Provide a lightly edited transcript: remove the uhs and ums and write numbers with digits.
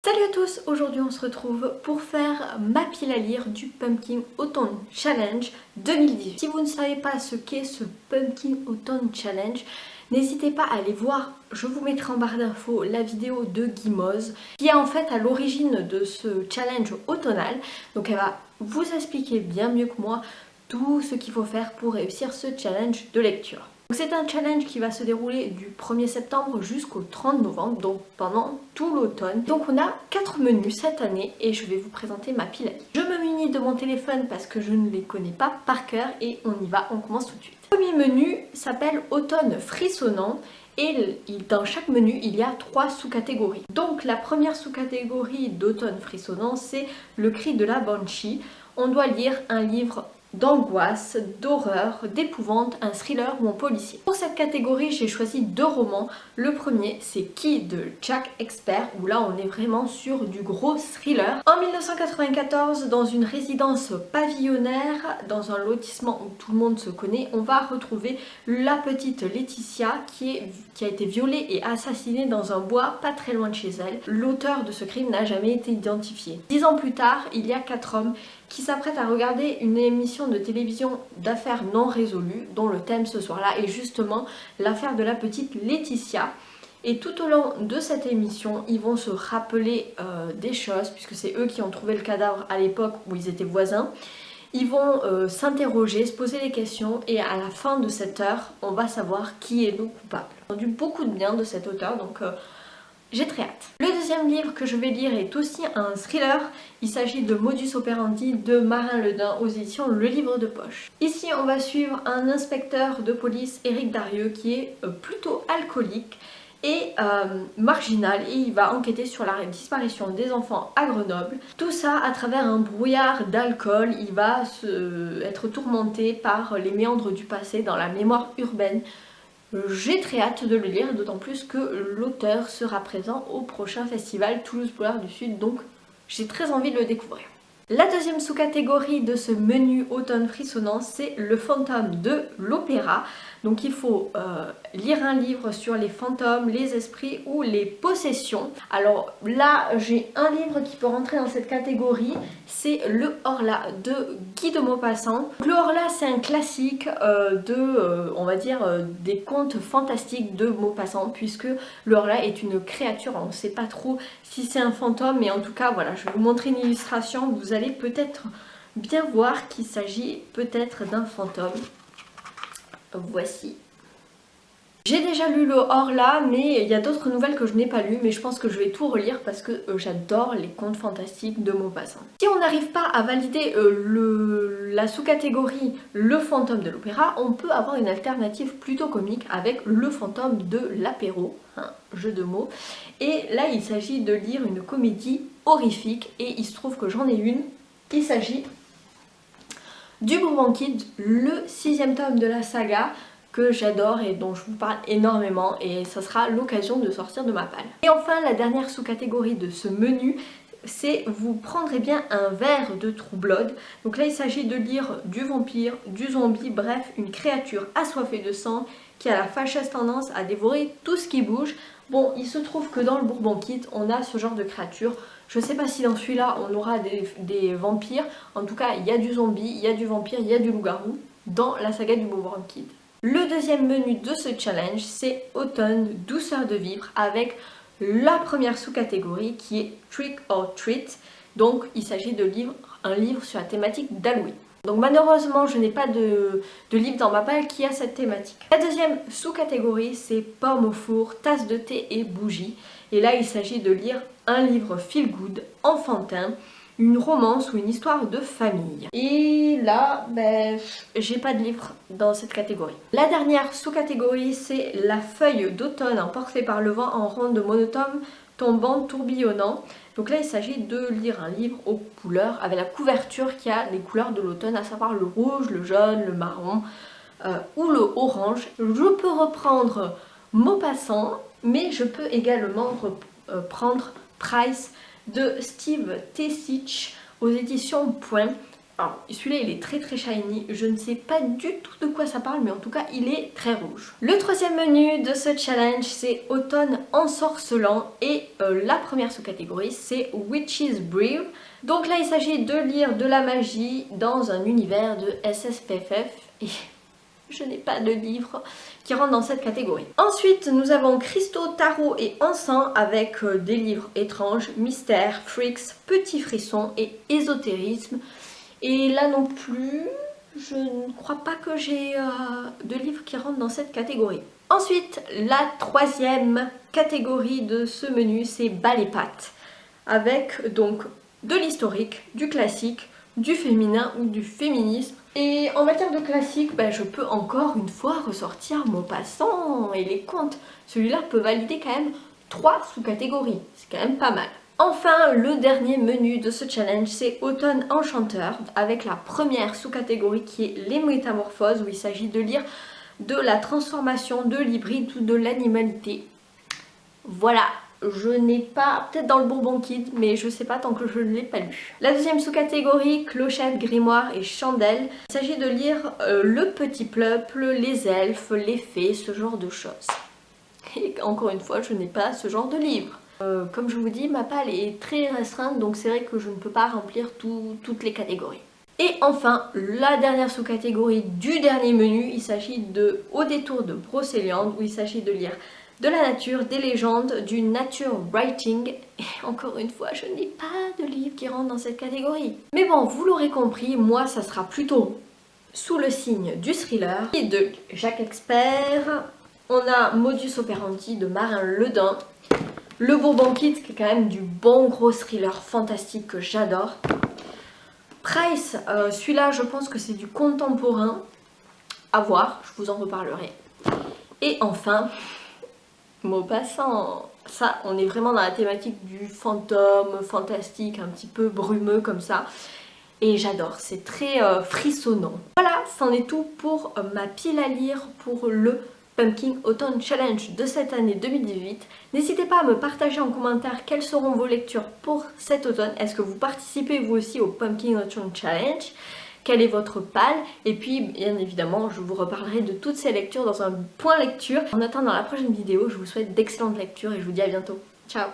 Salut à tous, aujourd'hui on se retrouve pour faire ma pile à lire du Pumpkin Autumn Challenge 2018. Si vous ne savez pas ce qu'est ce Pumpkin Autumn Challenge, n'hésitez pas à aller voir, je vous mettrai en barre d'infos la vidéo de Guimauze qui est en fait à l'origine de ce challenge automnal. Donc elle va vous expliquer bien mieux que moi tout ce qu'il faut faire pour réussir ce challenge de lecture. C'est un challenge qui va se dérouler du 1er septembre jusqu'au 30 novembre, donc pendant tout l'automne. Donc on a 4 menus cette année et je vais vous présenter ma pile à lire. Je me munis de mon téléphone parce que je ne les connais pas par cœur et on y va, on commence tout de suite. Le premier menu s'appelle Automne frissonnant et dans chaque menu il y a 3 sous-catégories. Donc la première sous-catégorie d'Automne frissonnant c'est le cri de la banshee. On doit lire un livre d'angoisse, d'horreur, d'épouvante, un thriller ou un policier. Pour cette catégorie, j'ai choisi 2 romans. Le premier, c'est Qui de Jack Expert, où là on est vraiment sur du gros thriller. En 1994, dans une résidence pavillonnaire, dans un lotissement où tout le monde se connaît, on va retrouver la petite Laetitia qui a été violée et assassinée dans un bois pas très loin de chez elle. L'auteur de ce crime n'a jamais été identifié. 10 ans plus tard, il y a 4 hommes qui s'apprêtent à regarder une émission de télévision d'affaires non résolues dont le thème ce soir-là est justement l'affaire de la petite Laetitia. Et tout au long de cette émission, ils vont se rappeler des choses puisque c'est eux qui ont trouvé le cadavre à l'époque où ils étaient voisins. Ils vont s'interroger, se poser des questions et à la fin de cette heure, on va savoir qui est le coupable. J'ai entendu beaucoup de bien de cet auteur donc j'ai très hâte. Le deuxième livre que je vais lire est aussi un thriller. Il s'agit de Modus Operandi de Marin Ledin aux éditions Le Livre de Poche. Ici, on va suivre un inspecteur de police, Éric Darieux, qui est plutôt alcoolique et marginal et il va enquêter sur la disparition des enfants à Grenoble. Tout ça à travers un brouillard d'alcool. Il va être tourmenté par les méandres du passé dans la mémoire urbaine. J'ai très hâte de le lire, d'autant plus que l'auteur sera présent au prochain festival Toulouse Polar du Sud, donc j'ai très envie de le découvrir. La deuxième sous-catégorie de ce menu automne frissonnant, c'est le fantôme de l'opéra. Donc il faut lire un livre sur les fantômes, les esprits ou les possessions. Alors là, j'ai un livre qui peut rentrer dans cette catégorie, c'est Le Horla de Guy de Maupassant. Le Horla, c'est un classique on va dire, des contes fantastiques de Maupassant, puisque le Horla est une créature. On ne sait pas trop si c'est un fantôme, mais en tout cas, voilà, je vais vous montrer une illustration. Vous allez peut-être bien voir qu'il s'agit peut-être d'un fantôme. Voici. J'ai déjà lu le Horla, mais il y a d'autres nouvelles que je n'ai pas lues, mais je pense que je vais tout relire parce que j'adore les contes fantastiques de Maupassant. Si on n'arrive pas à valider la sous-catégorie Le fantôme de l'opéra, on peut avoir une alternative plutôt comique avec Le fantôme de l'apéro, hein, jeu de mots. Et là, il s'agit de lire une comédie horrifique et il se trouve que j'en ai une. Il s'agit du Bourbon Kid, le 6e tome de la saga que j'adore et dont je vous parle énormément et ça sera l'occasion de sortir de ma palle. Et enfin la dernière sous-catégorie de ce menu, c'est vous prendrez bien un verre de True Blood. Donc là il s'agit de lire du vampire, du zombie, bref une créature assoiffée de sang qui a la fâcheuse tendance à dévorer tout ce qui bouge. Bon, il se trouve que dans le Bourbon Kid on a ce genre de créature. Je ne sais pas si dans celui-là on aura des vampires. En tout cas, il y a du zombie, il y a du vampire, il y a du loup-garou dans la saga du Bourbon Kid. Le deuxième menu de ce challenge, c'est Automne, douceur de vivre, avec la première sous-catégorie qui est Trick or Treat. Donc il s'agit de lire un livre sur la thématique d'Halloween. Donc malheureusement, je n'ai pas de livre dans ma palle qui a cette thématique. La deuxième sous-catégorie, c'est Pomme au four, tasse de thé et bougie. Et là, il s'agit de lire un livre feel good, enfantin, une romance ou une histoire de famille. Et là, j'ai pas de livre dans cette catégorie. La dernière sous-catégorie, c'est La feuille d'automne emportée par le vent en ronde monotone, tombant, tourbillonnant. Donc là, il s'agit de lire un livre aux couleurs, avec la couverture qui a les couleurs de l'automne, à savoir le rouge, le jaune, le marron ou le orange. Je peux reprendre Maupassant, mais je peux également prendre Price de Steve Tessich aux éditions Point. Alors celui-là il est très shiny, je ne sais pas du tout de quoi ça parle mais en tout cas il est très rouge. Le troisième menu de ce challenge c'est automne ensorcelant et la première sous-catégorie c'est Witch's Brew. Donc là il s'agit de lire de la magie dans un univers de SSFF et je n'ai pas de livre qui rentre dans cette catégorie. Ensuite, nous avons Cristaux, Tarot et Encens avec des livres étranges, mystères, freaks, petits frissons et ésotérisme. Et là non plus, je ne crois pas que j'ai de livres qui rentrent dans cette catégorie. Ensuite, la troisième catégorie de ce menu, c'est Bal et Pâtes, avec donc de l'historique, du classique, du féminin ou du féminisme. Et en matière de classique, je peux encore une fois ressortir Maupassant et les contes. Celui-là peut valider quand même 3 sous-catégories, c'est quand même pas mal. Enfin, le dernier menu de ce challenge, c'est Automne Enchanteur, avec la première sous-catégorie qui est les métamorphoses, où il s'agit de lire de la transformation, de l'hybride ou de l'animalité. Voilà, je n'ai pas, peut-être dans le Bourbon Kid, mais je sais pas tant que je ne l'ai pas lu. La deuxième sous-catégorie, Clochette, Grimoire et Chandelle. Il s'agit de lire le petit peuple, les elfes, les fées, ce genre de choses. Et encore une fois, je n'ai pas ce genre de livre. Comme je vous dis, ma palle est très restreinte, donc c'est vrai que je ne peux pas remplir toutes les catégories. Et enfin, la dernière sous-catégorie du dernier menu, il s'agit de Au détour de Brocéliande, où il s'agit de lire de la nature, des légendes, du nature writing. Et encore une fois, je n'ai pas de livre qui rentre dans cette catégorie. Mais bon, vous l'aurez compris, moi ça sera plutôt sous le signe du thriller et de Jacques Expert. On a Modus Operandi de Marin Ledun. Le Bourbon Kid qui est quand même du bon gros thriller fantastique que j'adore. Price, celui-là je pense que c'est du contemporain. À voir, je vous en reparlerai. Et enfin, Maupassant. Ça, on est vraiment dans la thématique du fantôme, fantastique, un petit peu brumeux comme ça. Et j'adore, c'est très frissonnant. Voilà, c'en est tout pour ma pile à lire pour le Pumpkin Autumn Challenge de cette année 2018. N'hésitez pas à me partager en commentaire quelles seront vos lectures pour cet automne. Est-ce que vous participez vous aussi au Pumpkin Autumn Challenge? Quelle est votre palle? Et puis bien évidemment je vous reparlerai de toutes ces lectures dans un point lecture. En attendant la prochaine vidéo, je vous souhaite d'excellentes lectures et je vous dis à bientôt. Ciao!